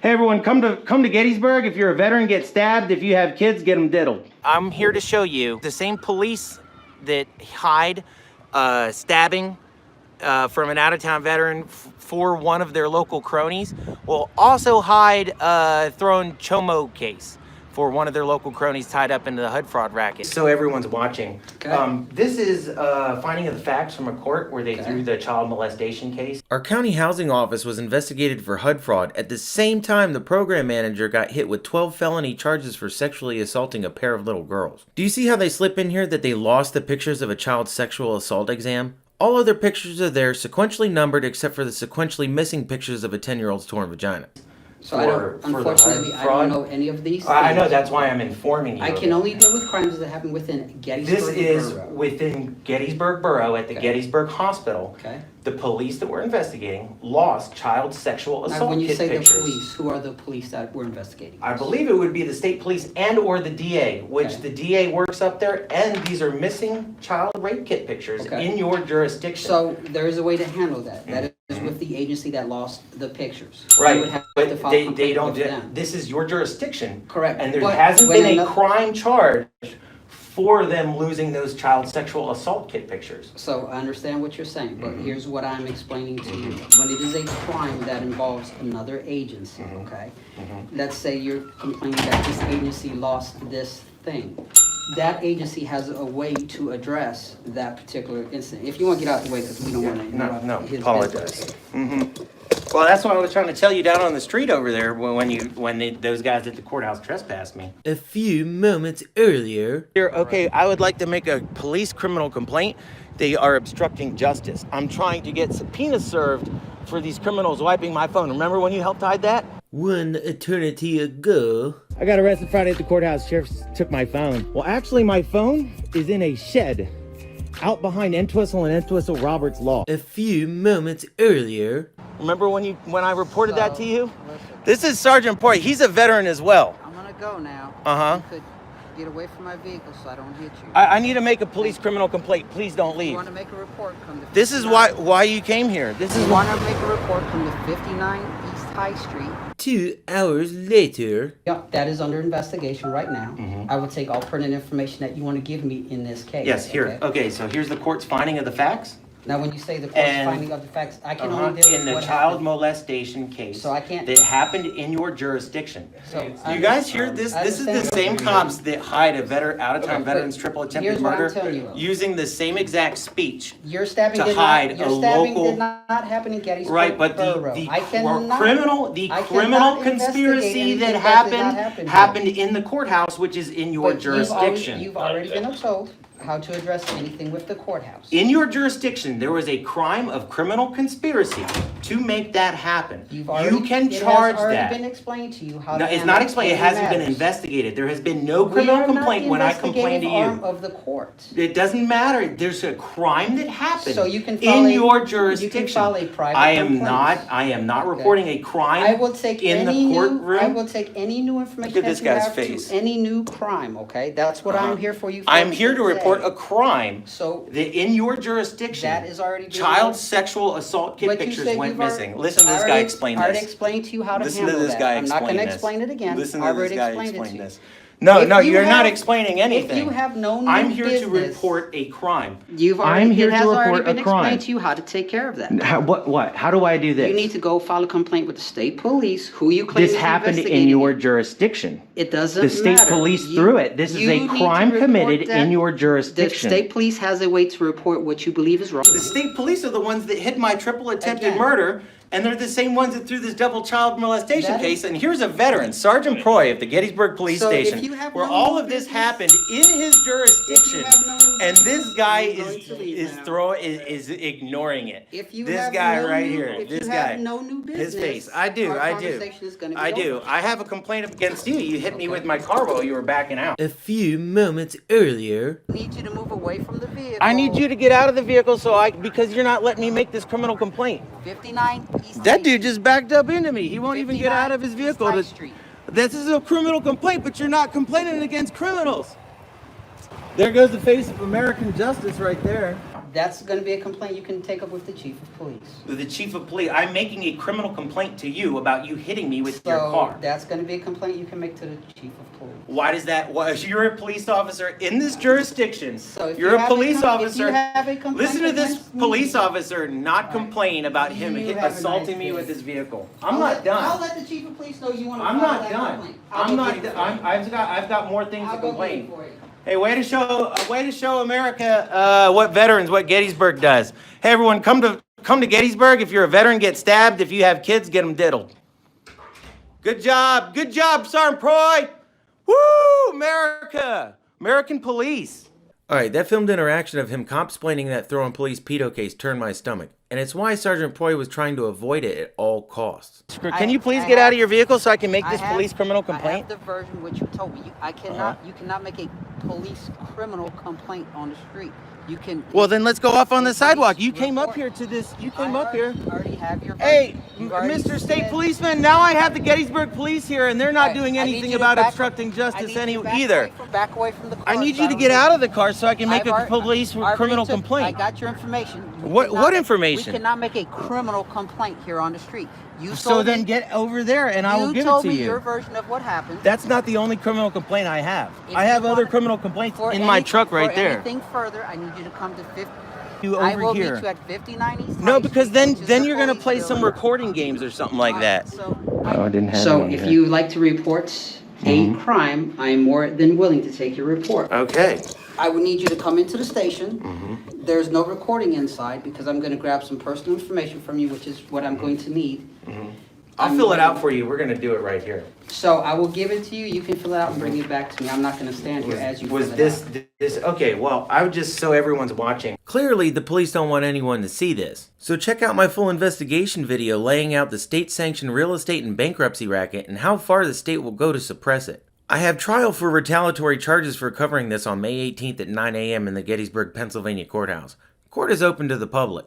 Hey everyone, come to Gettysburg. If you're a veteran, get stabbed. If you have kids, get them diddled. I'm here to show you the same police that hide stabbing from an out-of-town veteran for one of their local cronies will also hide throwing chomo case for one of their local cronies tied up into the HUD fraud racket. So everyone's watching. Okay. This is finding of the facts from a court where they threw the child molestation case. Our county housing office was investigated for HUD fraud at the same time the program manager got hit with 12 felony charges for sexually assaulting a pair of little girls. Do you see how they slip in here that they lost the pictures of a child's sexual assault exam? All other pictures are there, sequentially numbered, except for the sequentially missing pictures of a 10-year-old's torn vagina. So unfortunately, I don't know any of these things. I know, that's why I'm informing you. I can only deal with crimes that happen within Gettysburg Borough. This is within Gettysburg Borough at the Gettysburg Hospital. Okay. The police that we're investigating lost child sexual assault Now, when you kit say pictures. the police, who are the police that we're investigating? I believe it would be the state police and or the DA, which the DA works up there, and these are missing child rape kit pictures in your jurisdiction. So there is a way to handle that. That is with the agency that lost the pictures. Right, but they don't do it. This is your jurisdiction. Correct. And there hasn't been a crime charge for them losing those child sexual assault kit pictures. So I understand what you're saying, but here's what I'm explaining to you. When it is a crime that involves another agency, let's say you're complaining that this agency lost this thing. That agency has a way to address that particular incident. If you want to get out of the way, because we don't want to interrupt his apologize. Well, that's what I was trying to tell you down on the street over there when those guys at the courthouse trespassed me. A few moments earlier. Okay, I would like to make a police criminal complaint. They are obstructing justice. I'm trying to get subpoenas served for these criminals wiping my phone. Remember when you helped hide that? One eternity ago. I got arrested Friday at the courthouse. Sheriff took my phone. Well, actually, my phone is in a shed out behind Entwistle and Entwistle Roberts Law. A few moments earlier. Remember when I reported that to you? This is Sergeant Porter. He's a veteran as well. I'm gonna go now. Uh-huh. You could get away from my vehicle so I don't hit you. I need to make a police criminal complaint. Please don't leave. You want to make a report? Come to This is why you came here. This is you want to make a report? Come to 59 East High Street. 2 hours later. Yep, that is under investigation right now. I will take all pertinent information that you want to give me in this case. Yes, here. Okay, so here's the court's finding of the facts. Now, when you say the court's finding of the facts, I can only deal with in the what child happened. molestation case So I can't. that happened in your jurisdiction. So You guys hear this? This is the same cops that hide a out-of-town veteran's triple attempted here's what I'm murder telling you. using the same exact speech. Your stabbing to did hide not. a Your stabbing local- did not happen in Gettysburg. Right, but Borough. the I cannot- criminal conspiracy that happened happened in the courthouse, which is in your jurisdiction. You've already been told how to address anything with the courthouse. In your jurisdiction, there was a crime of criminal conspiracy to make that happen. You can charge It has already that. been explained to you how No, to it's not explained. It handle hasn't been matters. investigated. There has been no criminal complaint when I complained to We are not the investigative you. arm of the court. It doesn't matter. There's a crime that happened So you can file in a- your you jurisdiction. can file a private I am not Okay. reporting a crime I will take in any the courtroom. new. I will take any new information Look at this that you guy's have face. to any new crime. Okay, that's what I'm here for you. I'm here to today. report a crime So that in your jurisdiction, that is already being child done. sexual assault kid But you pictures said went you've already- missing. Listen to I this guy already- explain I already this. explained to you how to Listen handle to this that. guy I'm not explain going to this. explain it again. Listen I to already this guy explained it to explain you. this. No, If no, you you're not have- explaining anything. If you have no new I'm here to business- report a crime. I'm here it to has already report been a crime. explained to you how to take care of that. What? How do I do this? You need to go file a complaint with the state police, who you claim This is happened in investigating your it. jurisdiction. It doesn't The state matter. police You- threw it. This is you a need to crime report committed that. in your The jurisdiction. state police has a way to report what you believe is wrong. The state police are the ones that hid my triple attempted Again. murder, and they're the same ones that threw this double child molestation That is- case. And here's a veteran, Sergeant Proy of the Gettysburg Police So if Station, you have where no all new of this business- happened in his jurisdiction, have no new and business, this guy I'm going to leave now. is ignoring it. If you This have guy no right new- here, if this you guy, have no new his business, face. I do. our conversation is gonna be I do. over. I have a complaint against you. You hit me with my car while you were backing out. A few moments earlier. I need you to move away from the vehicle. I need you to get out of the vehicle because you're not letting me make this criminal complaint. 59 East That High dude just backed up into me. He won't even get 59 out of his East vehicle. High Street. This is a criminal complaint, but you're not complaining against criminals. There goes the face of American justice right there. That's gonna be a complaint you can take up with the chief of police. The chief of police, I'm making a criminal complaint to you about you hitting me with your car. That's gonna be a complaint you can make to the chief of police. Why does that, you're a police officer in this jurisdiction. So if You're you a have police if officer. you have a complaint Listen to this against me, police officer not complain about him You have a assaulting nice me with day. his vehicle. I'll I'm not done. I'll let the chief of police know you wanna I'm file not that done. complaint. I'm not. I've got more things I'll to go complain. get it for you. Hey, way to show America what Gettysburg does. Hey, everyone, come to Gettysburg. If you're a veteran, get stabbed. If you have kids, get them diddled. Good job, Sergeant Proy. Woo, America, American police. All right, that filmed interaction of him copsplaining that throwing police pedo case turned my stomach. And it's why Sergeant Proy was trying to avoid it at all costs. Can you please get out of your vehicle so I can make this police criminal complaint? I have the version which you told me. You cannot make a police criminal complaint on the street. You can. Well, then let's go off on the sidewalk. You report. came up here to this. You came up here. I already have your Hey, version. You've already Mr. State said- Policeman, now I have the Gettysburg Police here, and they're not Right, doing I need anything you to about back- obstructing I justice need you any to back either. Back away from the car. I need so you to don't get get- out of the car so I can make I've a already- police I already criminal took- complaint. I got your information. What information? We cannot make a criminal complaint here on the street. You So told then me, get over there and I will you give it told to me you. your version of what happened. That's not the only criminal complaint I have. If I have you other want- criminal complaints For in my any- truck right for there. anything further, I need you to come to 50. You I over will here. meet you at 59 East No, High because Street, then which is then the you're gonna police play some building. recording games or something like that. So, Oh, I didn't have so any if here. you like to report a crime, I am more than willing to take your report. Okay. I would need you to come into the station. Mm-hmm. There's no recording inside because I'm going to grab some personal information from you, which is what I'm going to need. I'll fill it out for you. We're gonna do it right here. So I will give it to you. You can fill it out and bring it back to me. I'm not going to stand here as you Was fill it this out. this okay? Well, I would just so everyone's watching. Clearly, the police don't want anyone to see this. So check out my full investigation video laying out the state-sanctioned real estate and bankruptcy racket and how far the state will go to suppress it. I have trial for retaliatory charges for covering this on May 18th at 9 a.m. in the Gettysburg, Pennsylvania courthouse. Court is open to the public.